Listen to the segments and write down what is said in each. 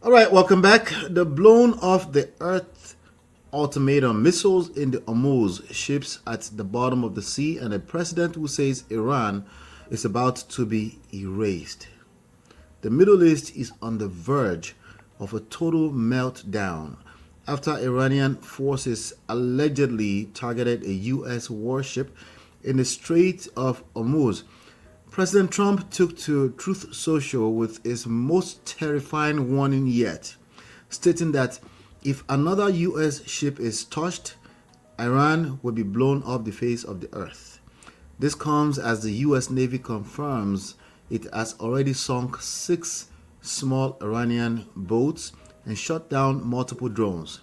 All right, welcome back. The blown off the Earth ultimatum missiles in the Hormuz ships at the bottom of the sea, and a president who says Iran is about to be erased. The Middle East is on the verge of a total meltdown after Iranian forces allegedly targeted a U.S. warship in the Strait of Hormuz. President Trump took to Truth Social with his most terrifying warning yet, stating that if another U.S. ship is touched, Iran will be blown off the face of the earth. This comes as the U.S. Navy confirms it has already sunk 6 small Iranian boats and shot down multiple drones.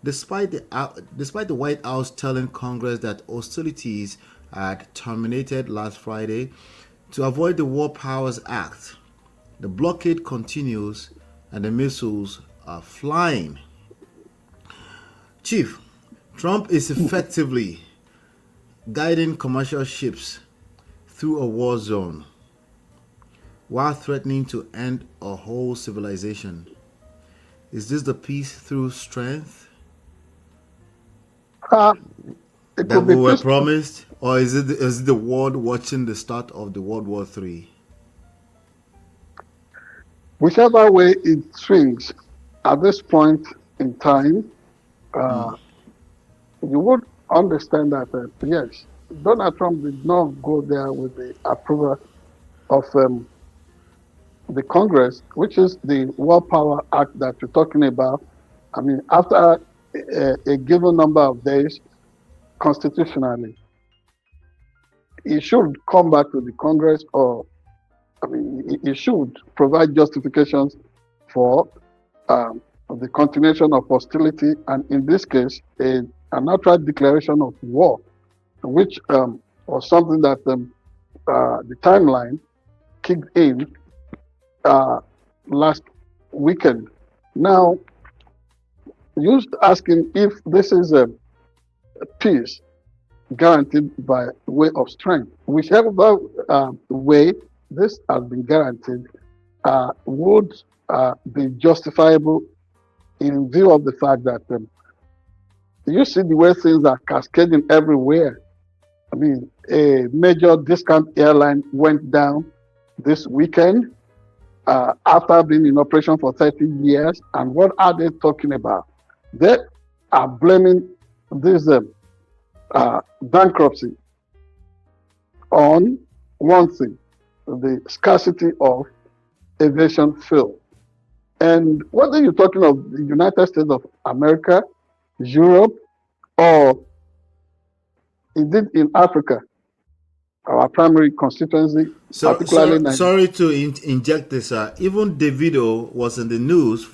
Despite the White House telling Congress that hostilities had terminated last Friday to avoid the War Powers Act, the blockade continues and the missiles are flying. Chief, Trump is effectively guiding commercial ships through a war zone while threatening to end a whole civilization. Is this the peace through strength Uh, it that could we be were peaceful, promised? Or is it the world watching the start of the World War III? whichever way it swings at this point in time. Uh, you would understand that, yes, Donald Trump did not go there with the approval of the Congress, which is the War Power Act that you're talking about. I mean, after a given number of days, constitutionally, he should come back to the Congress, or I mean, he should provide justifications for um, the continuation of hostility, and in this case, an outright declaration of war, which was something that the timeline kicked in uh, last weekend. Now, you asking if this is a peace guaranteed by way of strength, whichever way this has been guaranteed would be justifiable in view of the fact that you see the way things are cascading everywhere. I mean, a major discount airline went down this weekend after being in operation for 30 years. And what are they talking about? They are blaming this bankruptcy on one thing, the scarcity of aviation fuel. And whether you're talking of the United States of America, Europe, or indeed in Africa, our primary constituency, particularly Nigeria. Sorry to inject this. Even Davido was in the news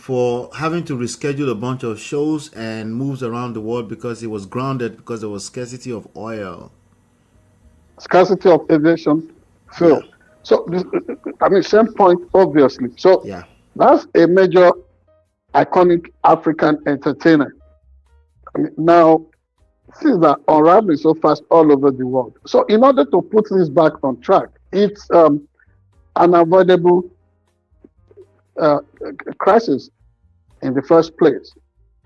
for having to reschedule a bunch of shows and moves around the world because he was grounded because there was scarcity of oil. Scarcity of aviation Yeah, fuel. So, I mean, same point, obviously. So, yeah. that's a major iconic African entertainer. I mean, now, things are unraveling so fast all over the world. So, in order to put things back on track, it's unavoidable uh, crisis in the first place.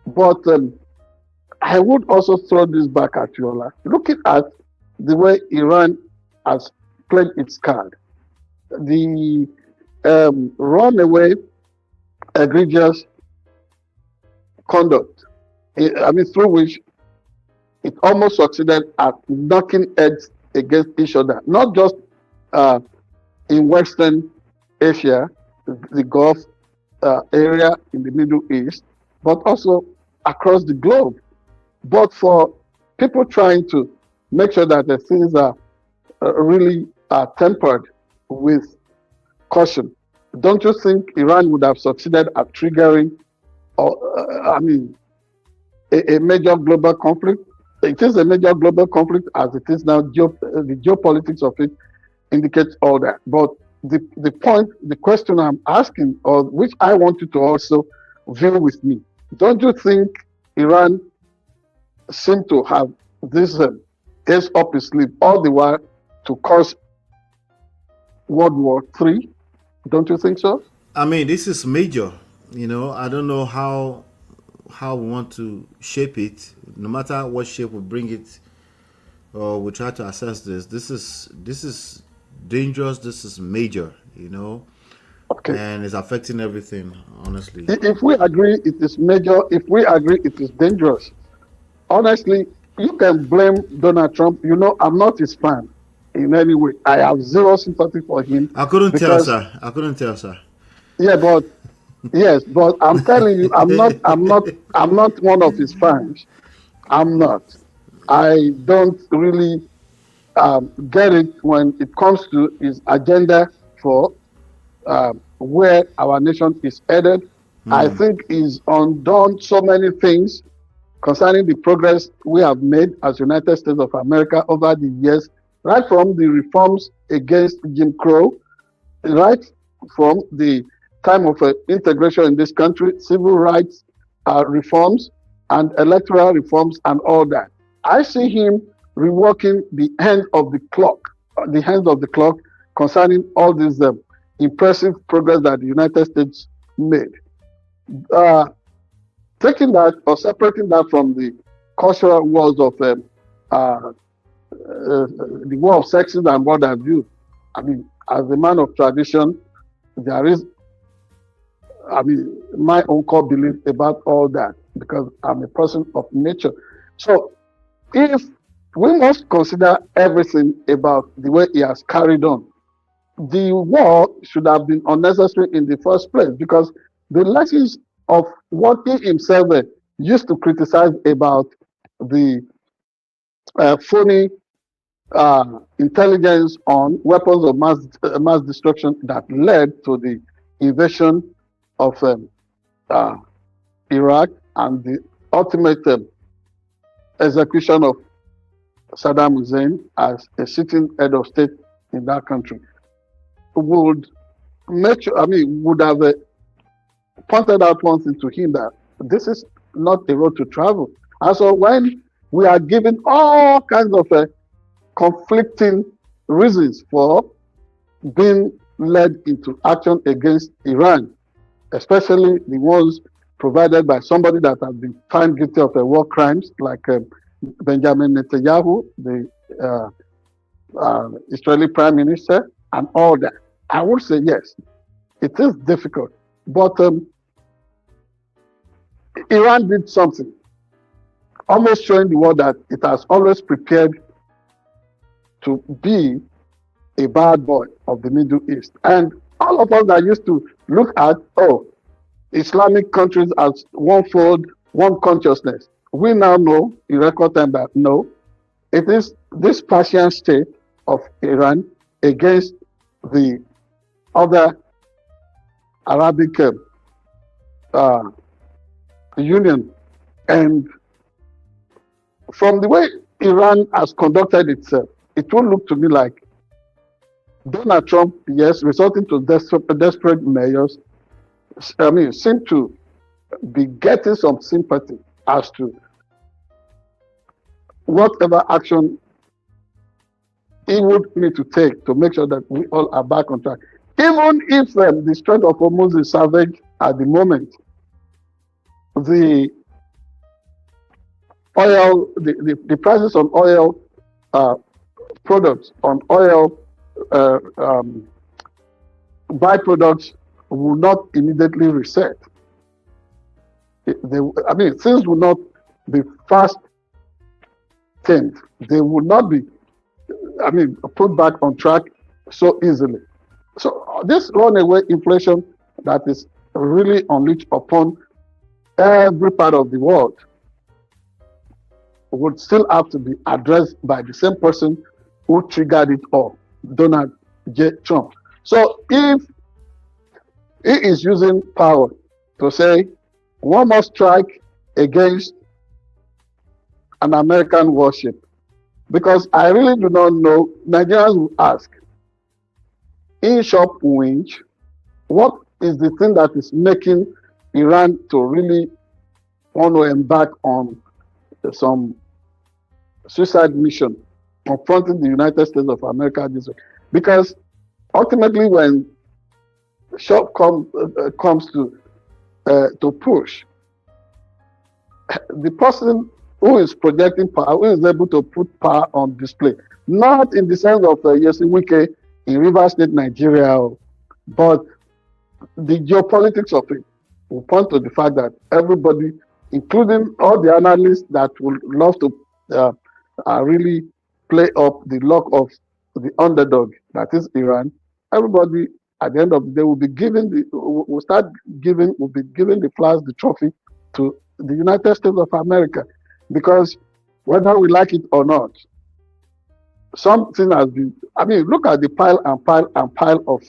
But I would also throw this back at you, Ola. Looking at the way Iran has played its card, the runaway egregious conduct, I mean, through which it almost succeeded at knocking heads against each other, not just uh, in Western Asia, the Gulf area in the Middle East, but also across the globe. But for people trying to make sure that the things are really tempered with caution, don't you think Iran would have succeeded at triggering, or I mean, a major global conflict? It is a major global conflict as it is now. The geopolitics of it indicates all that. But the point, the question I'm asking, or which I want you to also view with me, don't you think Iran seem to have this ace up his sleeve all the while to cause World War III? Don't you think so? I mean, this is major. I don't know how we want to shape it. No matter what shape we bring it, or we try to assess this. This is dangerous. This is major. Okay. And it's affecting everything. Honestly. If we agree it is major, if we agree it is dangerous, honestly, you can blame Donald Trump. I'm not his fan in any way. I have zero sympathy for him I couldn't tell, because, sir. I couldn't tell, sir. yeah, but yes, but I'm telling you, I'm not one of his fans. I'm not. I don't really get it when it comes to his agenda for where our nation is headed. I think he's undone so many things concerning the progress we have made as United States of America over the years, right from the reforms against Jim Crow, right from the time of integration in this country, civil rights reforms and electoral reforms and all that. I see him reworking the hands of the clock concerning all these impressive progress that the United States made. Uh, Taking that or separating that from the cultural wars of the war of sexes and what have you. I mean, as a man of tradition, there is, my own core belief about all that because I'm a person of nature. So, if we must consider everything about the way he has carried on, the war should have been unnecessary in the first place because the lessons of what he himself used to criticize about the phony intelligence on weapons of mass destruction that led to the invasion of Iraq and the ultimate execution of Saddam Hussein as a sitting head of state in that country would would have pointed out one thing to him that this is not a road to travel. And so when we are given all kinds of conflicting reasons for being led into action against Iran, especially the ones provided by somebody that has been found guilty of war crimes, like Benjamin Netanyahu, the Israeli Prime Minister, and all that. I would say yes, it is difficult, but Iran did something, almost showing the world that it has always prepared to be a bad boy of the Middle East. And all of us that used to look at, Islamic countries as one fold, one consciousness, we now know in record time that no, it is this Persian state of Iran against the other Arabic Union. And from the way Iran has conducted itself, it will look to me like Donald Trump, yes, resorting to desperate measures, seem to be getting some sympathy as to whatever action he would need to take to make sure that we all are back on track. Even if the Strait of Hormuz is savage at the moment, the oil, the prices on oil products, on oil byproducts will not immediately reset. Things will not be fast tamed. They will not be, put back on track so easily. So this runaway inflation that is really unleashed upon every part of the world would still have to be addressed by the same person who triggered it all, Donald J. Trump. So if he is using power to say one must strike against an American warship, because I really do not know, Nigerians will ask, in short winch, what is the thing that is making Iran to really want to embark on some suicide mission confronting the United States of America this way? Because ultimately, when shop comes to to push. The person who is projecting power, who is able to put power on display, not in the sense of Yesi Wike in Rivers State, Nigeria, but the geopolitics of it will point to the fact that everybody, including all the analysts that would love to really play up the luck of the underdog, that is Iran, everybody at the end of the day will be giving will be giving the flowers, the trophy to the United States of America, because whether we like it or not, something has been. I mean, look at the pile and pile and pile of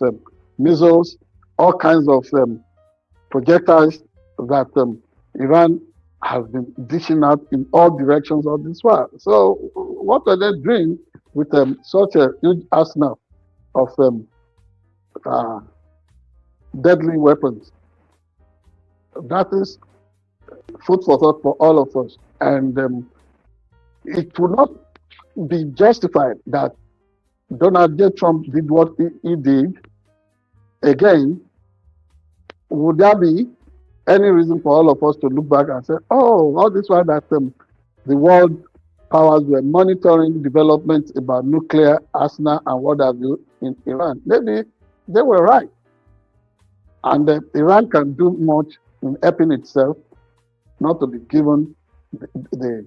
missiles, all kinds of projectiles that Iran has been dishing out in all directions of this war. So, what are they doing with such a huge arsenal of deadly weapons? That is food for thought for all of us, and it would not be justified that Donald J. Trump did what he did. Again, would there be any reason for all of us to look back and say, oh, all this while that the world powers were monitoring developments about nuclear arsenal and what have you in Iran? Maybe they were right. And Iran can do much in helping itself, not to be given the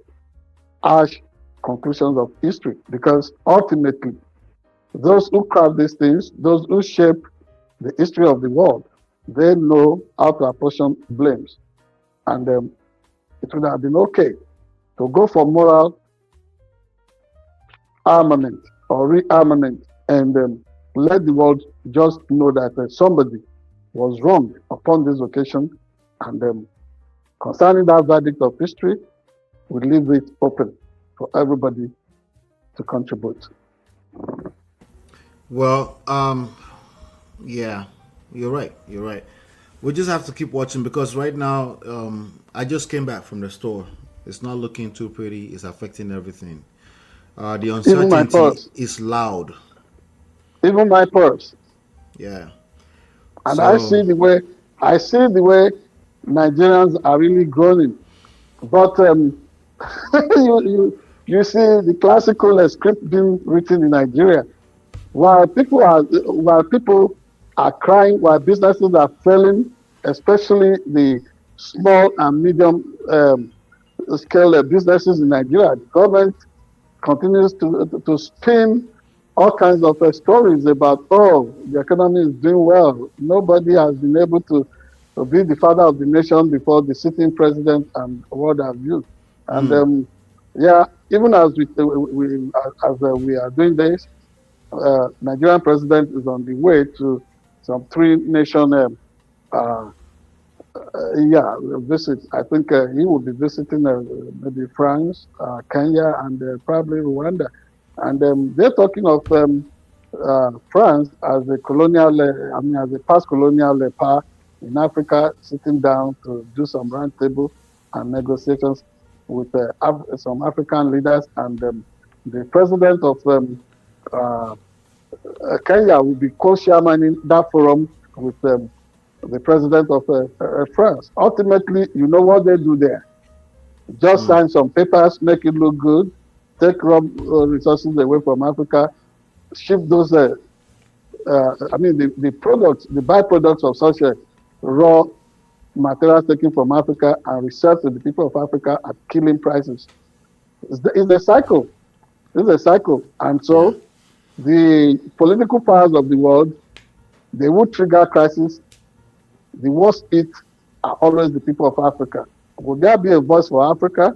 harsh conclusions of history, because ultimately those who craft these things, those who shape the history of the world, they know how to apportion blames. And it would have been okay to go for moral armament or rearmament and let the world just know that somebody was wrong upon this occasion. And concerning that verdict of history, we leave it open for everybody to contribute. Well, yeah, you're right. You're right. We just have to keep watching, because right now, I just came back from the store. It's not looking too pretty. It's affecting everything. The uncertainty is loud. Even my purse. Yeah. And so, I see the way Nigerians are really groaning. But you see the classical script being written in Nigeria, while people are crying, while businesses are failing, especially the small and medium scale businesses in Nigeria. The government continues to spin all kinds of stories about, oh, the economy is doing well. Nobody has been able to be the father of the nation before the sitting president and what have you. And yeah, even as we are doing this, Nigerian president is on the way to some three-nation visit. I think he will be visiting maybe France, Kenya, and probably Rwanda. And they're talking of France as a colonial, as a past colonial power in Africa, sitting down to do some roundtable and negotiations with some African leaders. And the president of Kenya will be co-chairmaning that forum with the president of France. Ultimately, you know what they do there? Just sign some papers, make it look good, take raw resources away from Africa, ship those, the products, the byproducts of such raw materials taken from Africa and resell to the people of Africa at killing prices. It's a cycle. It's a cycle. And so the political powers of the world, they would trigger crisis. The worst hit are always the people of Africa. Would there be a voice for Africa?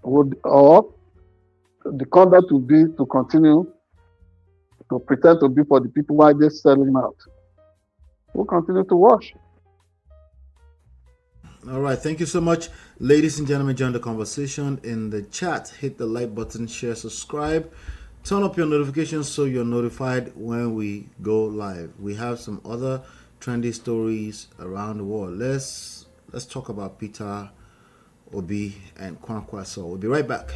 Or the conduct would be to continue to pretend to be for the people while they're selling out? We'll continue to watch. All right. Thank you so much. Ladies and gentlemen, join the conversation in the chat. Hit the like button, share, subscribe. Turn up your notifications so you're notified when we go live. We have some other trendy stories around the world. Let's talk about Peter Obi and Kwankwaso. We'll be right back.